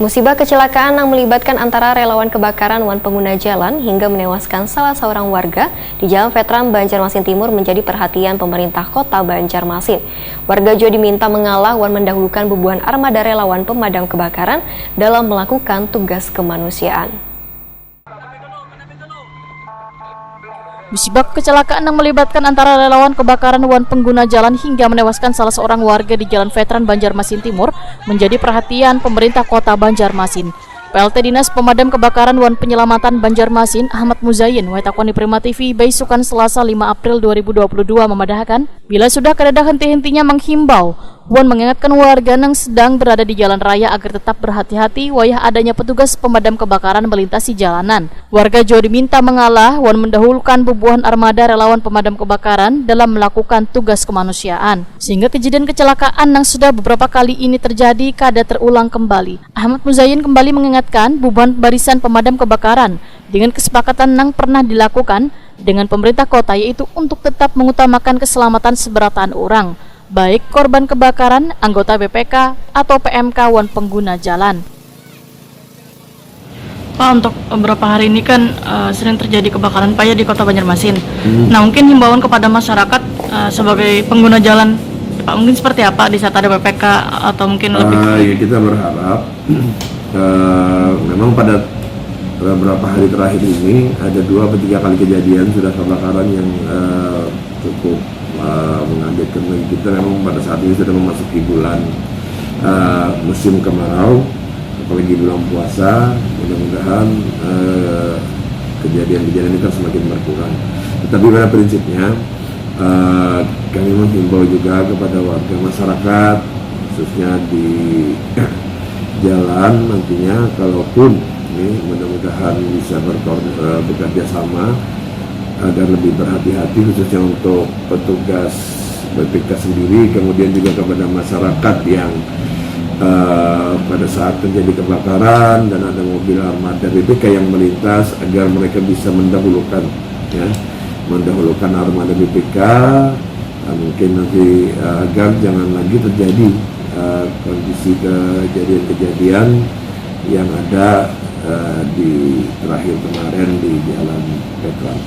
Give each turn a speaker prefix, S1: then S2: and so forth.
S1: Musibah kecelakaan yang melibatkan antara relawan kebakaran wan pengguna jalan hingga menewaskan salah seorang warga di Jalan Veteran Banjarmasin Timur menjadi perhatian pemerintah kota Banjarmasin. Warga juga diminta mengalah wan mendahulukan bubuhan armada relawan pemadam kebakaran dalam melakukan tugas kemanusiaan.
S2: Musibah kecelakaan yang melibatkan antara relawan kebakaran wan pengguna jalan hingga menewaskan salah seorang warga di Jalan Veteran Banjarmasin Timur menjadi perhatian pemerintah kota Banjarmasin. PLT Dinas Pemadam Kebakaran wan Penyelamatan Banjarmasin Ahmad Muzayin Waitakoni Prima TV Baisukan Selasa 5 April 2022 memadahkan bila sudah kadada henti-hentinya menghimbau wan mengingatkan warga yang sedang berada di jalan raya agar tetap berhati-hati wayah adanya petugas pemadam kebakaran melintasi jalanan. Warga juga diminta mengalah wan mendahulukan bubuhan armada relawan pemadam kebakaran dalam melakukan tugas kemanusiaan sehingga kejadian kecelakaan yang sudah beberapa kali ini terjadi kada terulang kembali. Ahmad Muzayin kembali mengingatkan bubuhan barisan pemadam kebakaran dengan kesepakatan yang pernah dilakukan dengan pemerintah kota yaitu untuk tetap mengutamakan keselamatan seberatan orang, baik korban kebakaran, anggota BPK, atau PMK wan pengguna jalan. Pak, untuk beberapa hari ini kan sering terjadi kebakaran payah di kota Banjarmasin. Nah, mungkin himbauan kepada masyarakat sebagai pengguna jalan, Pak, mungkin seperti apa di saat ada BPK atau mungkin lebih?
S3: Ya kita berharap memang pada beberapa hari terakhir ini ada 2 atau 3 kali kejadian sudah kebakaran yang cukup mengagetkan bagi kita. Memang pada saat ini sudah memasuki bulan musim kemarau, apalagi bulan puasa. Mudah-mudahan kejadian-kejadian itu semakin berkurang. Tetapi pada prinsipnya kami menghimbau juga kepada warga masyarakat khususnya di jalan nantinya, kalaupun ini mudah-mudahan bisa bekerja sama agar lebih berhati-hati khususnya untuk petugas BPK sendiri, kemudian juga kepada masyarakat yang pada saat terjadi kebakaran dan ada mobil armada BPK yang melintas agar mereka bisa mendahulukan armada BPK mungkin nanti agar jangan lagi terjadi kondisi kejadian-kejadian yang ada di terakhir kemarin di Jalan Veteran.